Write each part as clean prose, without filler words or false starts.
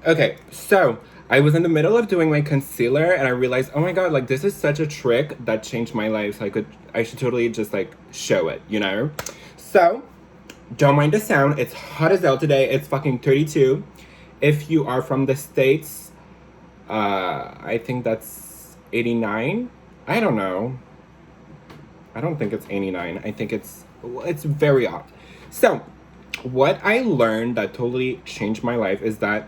Okay, so I was in the middle of doing my concealer and I realized, oh my god, like this is such a trick that changed my life. So I should totally just like show it, you know? So, don't mind the sound. It's hot as hell today. It's fucking 32. If you are from the States, I think that's 89. I don't know. I don't think it's 89. I think it's very hot. So, what I learned that totally changed my life is that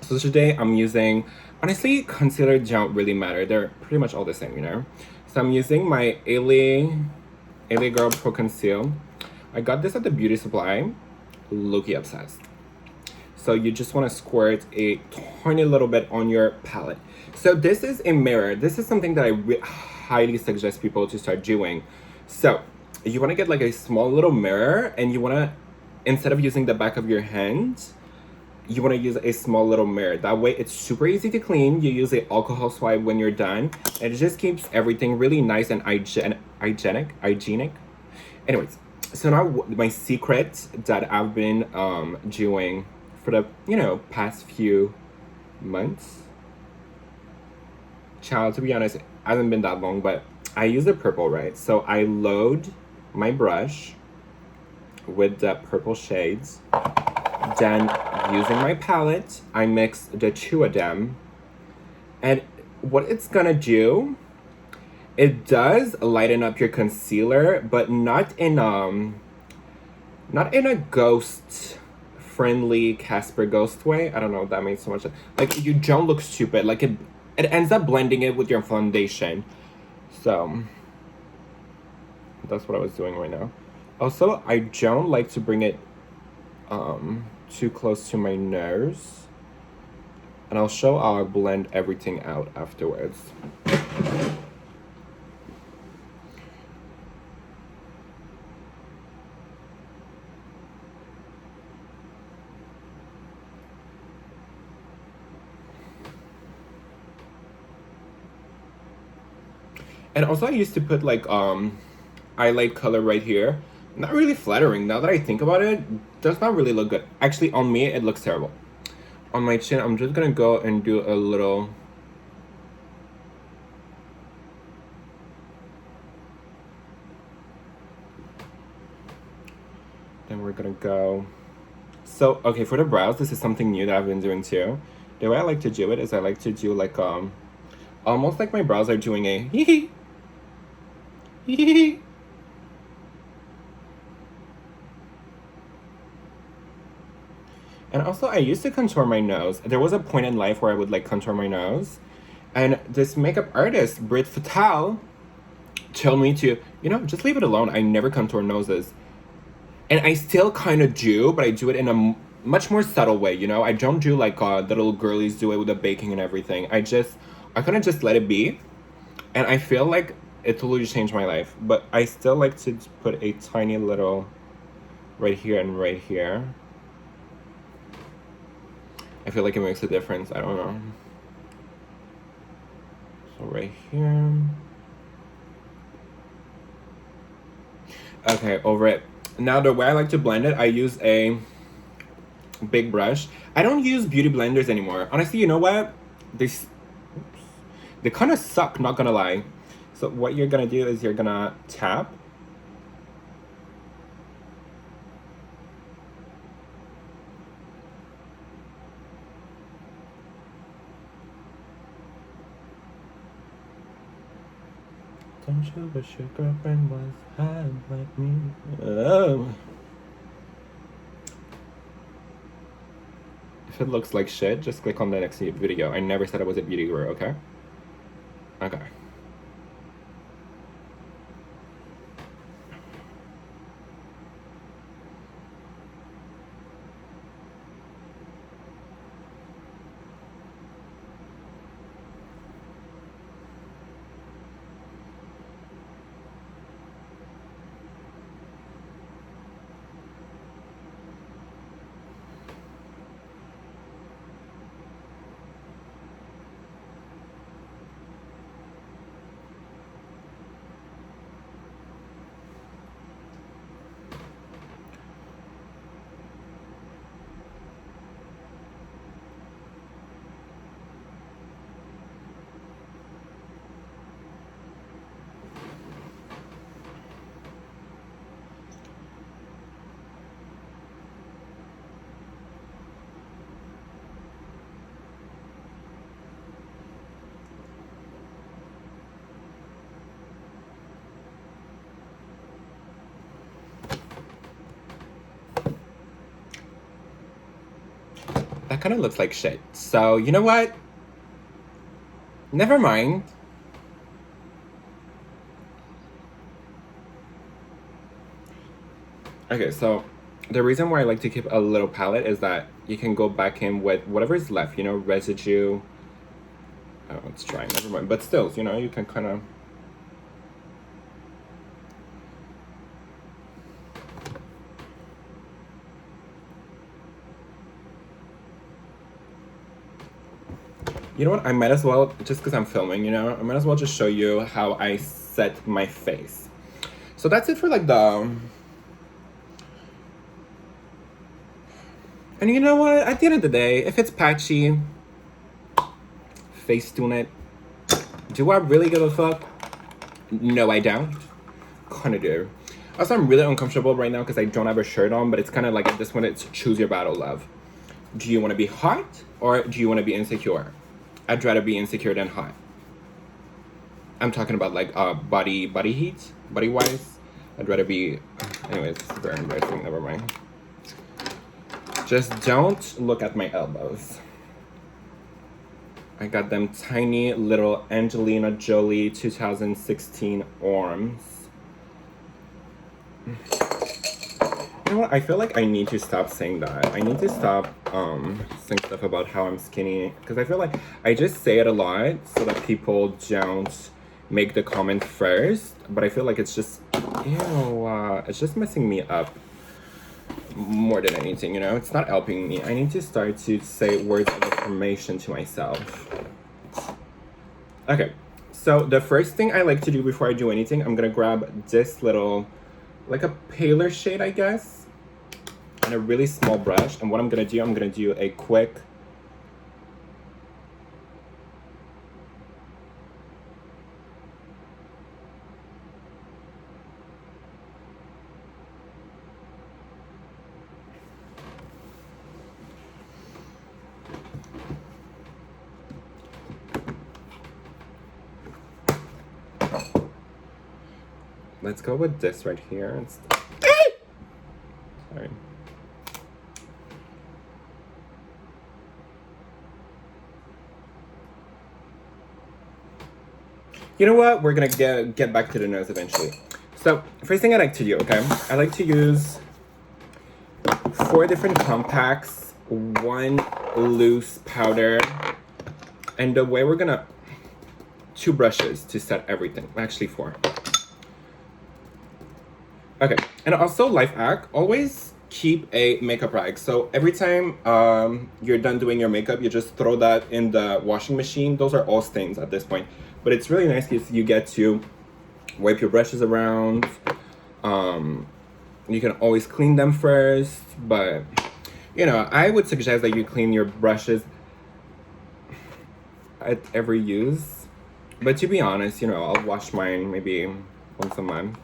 so today I'm using, honestly, concealer don't really matter. They're pretty much all the same, you know? So I'm using my LA Girl Pro Conceal. I got this at the beauty supply. Low-key obsessed. So you just want to squirt a tiny little bit on your palette. So this is a mirror. This is something that I highly suggest people to start doing. So you want to get like a small little mirror and you want to, instead of using the back of your hand, you want to use a small little mirror. That way it's super easy to clean. You use a alcohol swipe when you're done. And it just keeps everything really nice and hygienic. Anyways, so now my secret that I've been doing for the, past few months. Child, to be honest, it hasn't been that long, but I use the purple, right? So I load my brush with the purple shades. Then, using my palette, I mix the two of them. And what it's gonna do, it does lighten up your concealer, but not in a ghost friendly Casper ghost way. I don't know if that makes so much sense. Like you don't look stupid. Like it ends up blending it with your foundation. So that's what I was doing right now. Also, I don't like to bring it too close to my nose. And I'll show how I blend everything out afterwards. And also I used to put like highlight color right here. Not really flattering. Now that I think about it, does not really look good. Actually, on me, it looks terrible. On my chin, I'm just gonna go and do a little. Then we're gonna go. So, okay, for the brows, this is something new that I've been doing too. The way I like to do it is I like to do like, almost like my brows are doing a hee hee. Hee hee. And also, I used to contour my nose. There was a point in life where I would like contour my nose. And this makeup artist, Brit Fatal, told me to, just leave it alone. I never contour noses. And I still kind of do, but I do it in a much more subtle way, I don't do like the little girlies do it with the baking and everything. I kind of just let it be. And I feel like it totally changed my life. But I still like to put a tiny little right here and right here. I feel like it makes a difference. I don't know. So right here. Okay, over it. Now the way I like to blend it, I use a big brush. I don't use beauty blenders anymore. Honestly, you know what? They kind of suck, not gonna lie. So what you're gonna do is you're gonna tap. Don't you wish your girlfriend was hot like me? Oh. If it looks like shit, just click on the next video. I never said I was a beauty guru, okay? Okay. kind of looks like shit. So, you know what? Never mind. Okay, so the reason why I like to keep a little palette is that you can go back in with whatever is left, you know, residue. Oh, let's try, never mind. But still, you know, you can kind of... You know what, I might as well, just because I'm filming, you know, I might as well just show you how I set my face. So that's it for like the... And you know what, at the end of the day, if it's patchy, Facetune it. Do I really give a fuck? No, I don't. Kinda do. Also, I'm really uncomfortable right now because I don't have a shirt on, but it's kind of like at this one, it's choose your battle, love. Do you want to be hot or do you want to be insecure? I'd rather be insecure than hot. I'm talking about like body heat, body wise. I'd rather be. Anyways, it's very embarrassing. Never mind. Just don't look at my elbows. I got them tiny little Angelina Jolie 2016 arms. You know what? I feel like I need to stop saying that. I need to stop saying stuff about how I'm skinny. Because I feel like I just say it a lot so that people don't make the comment first. But I feel like it's just, it's just messing me up more than anything, you know? It's not helping me. I need to start to say words of affirmation to myself. Okay, so the first thing I like to do before I do anything, I'm gonna grab this little, like a paler shade, I guess, and a really small brush. And what I'm gonna do a quick let's go with this right here. Sorry. You know what? We're gonna get back to the nose eventually. So first thing I like to do, okay? I like to use 4 different compacts, 1 loose powder, and the way we're gonna 2 brushes to set everything. Actually 4. Okay, and also life hack, always keep a makeup rag. So every time you're done doing your makeup, you just throw that in the washing machine. Those are all stains at this point. But it's really nice because you get to wipe your brushes around. You can always clean them first, but you know, I would suggest that you clean your brushes at every use. But to be honest, you know, I'll wash mine maybe once a month.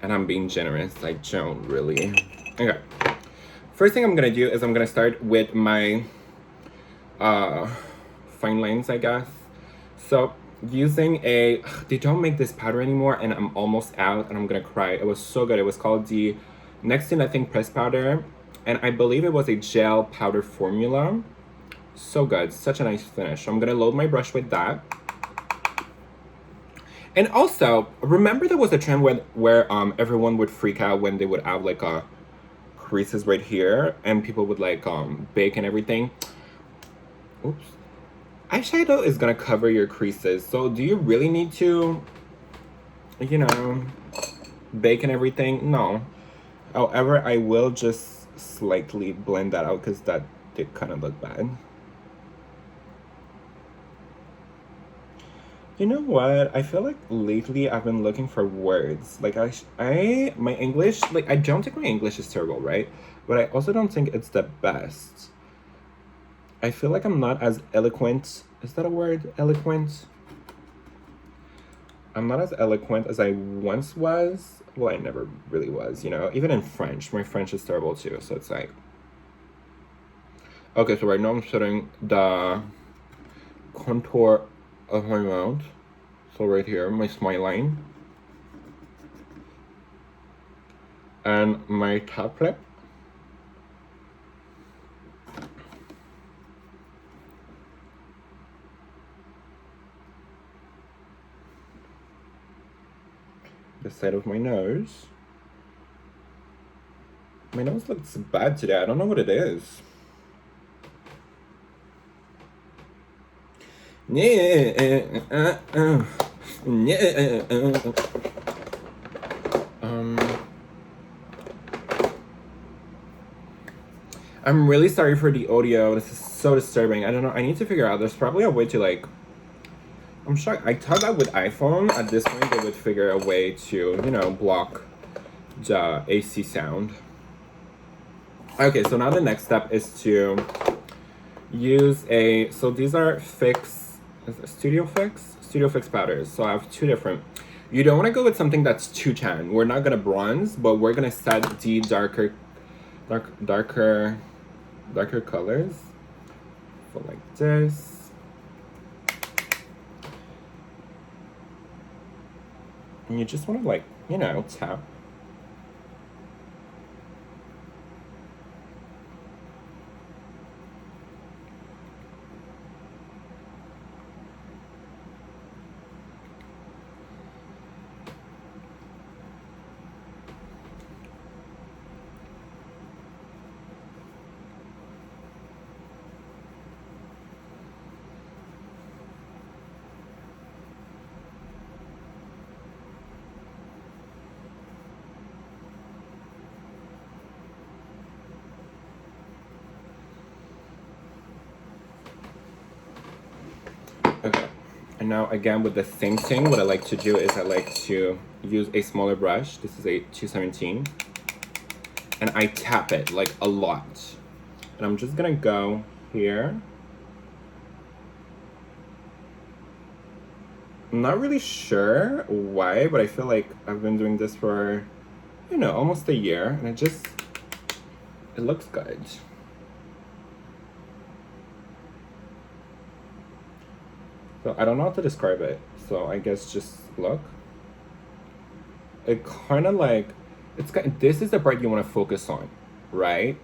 And I'm being generous, I don't really. Okay. First thing I'm gonna do is I'm gonna start with my fine lines, I guess. So using they don't make this powder anymore and I'm almost out and I'm gonna cry. It was so good. It was called the Next to Nothing Press Powder. And I believe it was a gel powder formula. So good, such a nice finish. So I'm gonna load my brush with that. And also, remember there was a trend where everyone would freak out when they would have like creases right here and people would like bake and everything. Oops. Eyeshadow is gonna cover your creases, so do you really need to, you know, bake and everything? No. However, I will just slightly blend that out because that did kind of look bad. You know what? I feel like lately I've been looking for words. Like my English, like I don't think my English is terrible, right? But I also don't think it's the best. I feel like I'm not as eloquent. Is that a word? Eloquent? I'm not as eloquent as I once was. Well, I never really was, you know? Even in French, my French is terrible too. So it's like... Okay, so right now I'm setting the contour of my mouth. So right here, my smile line. And my top lip. the side of my nose. My nose looks bad today. I don't know what it is. I'm really sorry for the audio. This is so disturbing. I don't know. I need to figure out. There's probably a way to like. I'm shocked. I thought that with iPhone at this point they would figure a way to, you know, block the AC sound. Okay, so now the next step is to use a. So these are Studio Fix powders. So I have two different. You don't want to go with something that's too tan. We're not gonna bronze, but we're gonna set the darker colors. So like this. And you just want to like, you know, tap. Okay, and now again with the same thing, what I like to do is I like to use a smaller brush. This is a 217. And I tap it like a lot. And I'm just gonna go here. I'm not really sure why, but I feel like I've been doing this for, you know, almost a year. And it looks good. So I don't know how to describe it. So I guess just look. It kind of like, this is the part you want to focus on, right?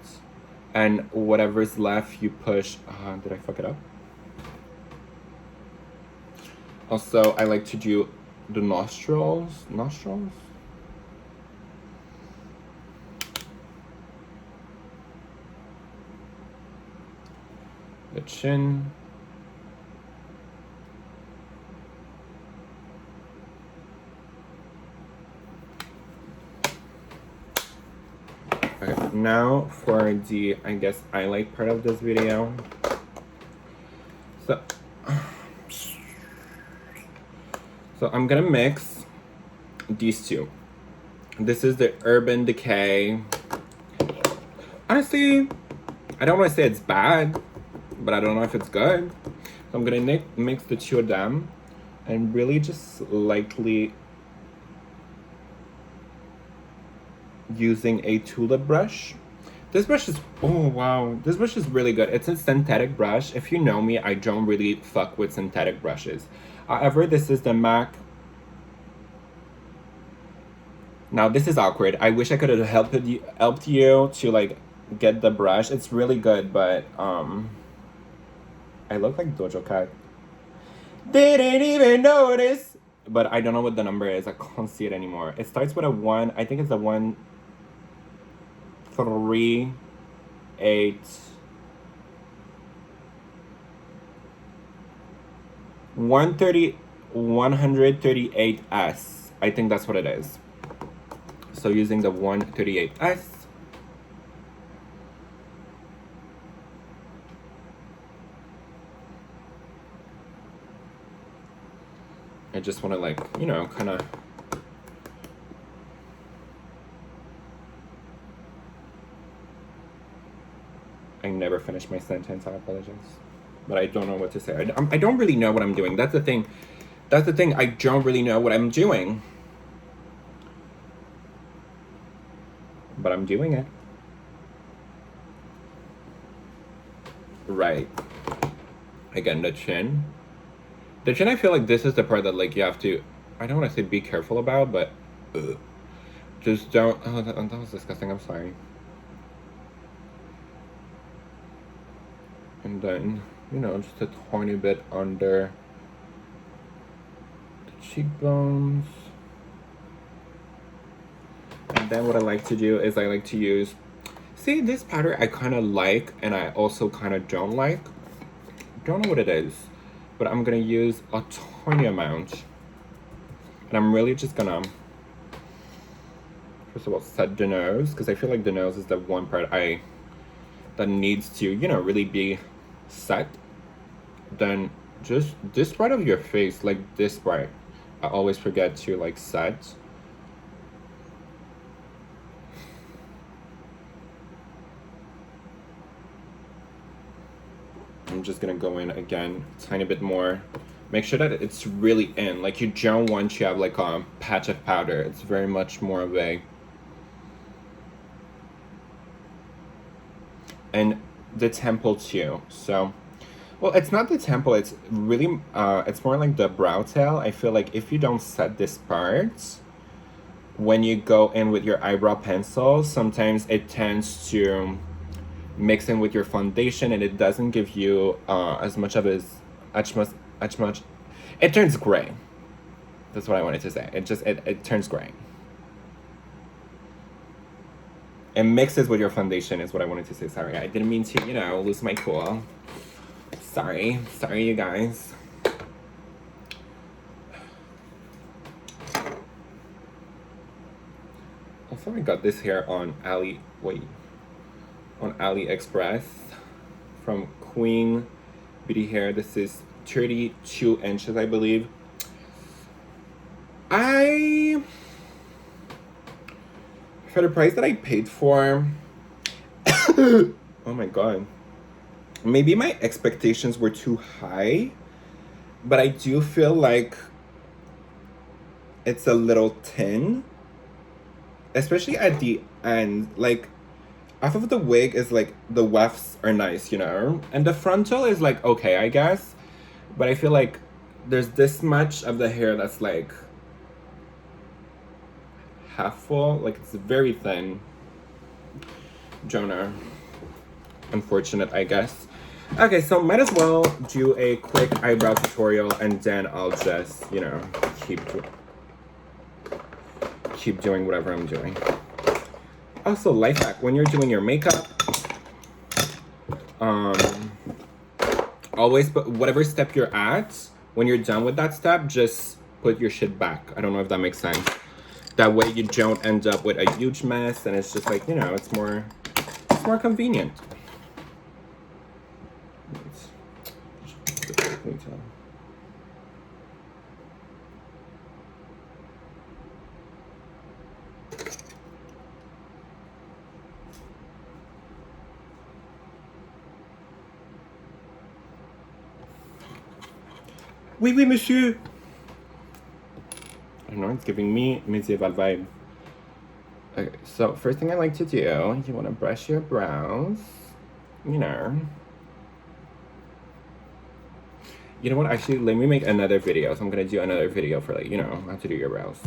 And whatever's left, you push. Did I fuck it up? Also, I like to do the nostrils. The chin. Okay, now for the, I guess, highlight part of this video. So I'm gonna mix these two. This is the Urban Decay. Honestly, I don't want to say it's bad, but I don't know if it's good. So I'm gonna mix the two of them and really just lightly using a tulip brush. This brush is, oh wow, this brush is really good. It's a synthetic brush. If you know me, I don't really fuck with synthetic brushes. However, this is the MAC. Now this is awkward. I wish I could have helped you to like get the brush. It's really good, but I look like Dojo Cat. Didn't even notice. But I don't know what the number is. I can't see it anymore. It starts with a 1. I think it's a 1, 3, 8. 138S. I think that's what it is. So using the 138S. I just want to like, you know, kind of I never finished my sentence. I apologize. But I don't know what to say. I don't really know what I'm doing. That's the thing. I don't really know what I'm doing. But I'm doing it. Right. Again, the chin. The chin, I feel like this is the part that like you have to, I don't want to say be careful about, but just don't, oh, that was disgusting. I'm sorry. And then, you know, just a tiny bit under the cheekbones. then what I like to do is I like to use, see, this powder I kind of like, and I also kind of don't like. Don't know what it is, but I'm gonna use a tiny amount. And I'm really just gonna, first of all, set the nose, because I feel like the nose is the one part that needs to, you know, really be set. Then just this part of your face, like this part, I always forget to like set. I'm just gonna go in again, tiny bit more. Make sure that it's really in. Like, you don't want to have like a patch of powder. It's very much more of a, and the temple too. So, well, it's not the temple. It's really, it's more like the brow tail. I feel like if you don't set this part, when you go in with your eyebrow pencil, sometimes it tends to mix in with your foundation, and it doesn't give you as much of as much. It turns gray. That's what I wanted to say. It turns gray. It mixes with your foundation is what I wanted to say. Sorry, I didn't mean to, you know, lose my cool. Sorry, you guys. Also, I got this hair on AliExpress from Queen Beauty Hair. This is 32 inches, I believe. For the price that I paid for, oh my god, maybe my expectations were too high, but I do feel like it's a little thin, especially at the end. Like, half of the wig is like, the wefts are nice, you know, and the frontal is like okay, I guess, but I feel like there's this much of the hair that's like half full, like it's very thin. Jonah, unfortunate, I guess. Okay, so might as well do a quick eyebrow tutorial, and then I'll just, you know, keep doing whatever I'm doing. Also, life hack, when you're doing your makeup, always put whatever step you're at, when you're done with that step, just put your shit back. I don't know if that makes sense. That way you don't end up with a huge mess, and it's just like, you know, it's more convenient. Oui, oui, monsieur. I don't know, it's giving me medieval vibe. Okay, so first thing I like to do, you want to brush your brows, you know. You know what, actually, let me make another video. So I'm gonna do another video for, like, you know, how to do your brows.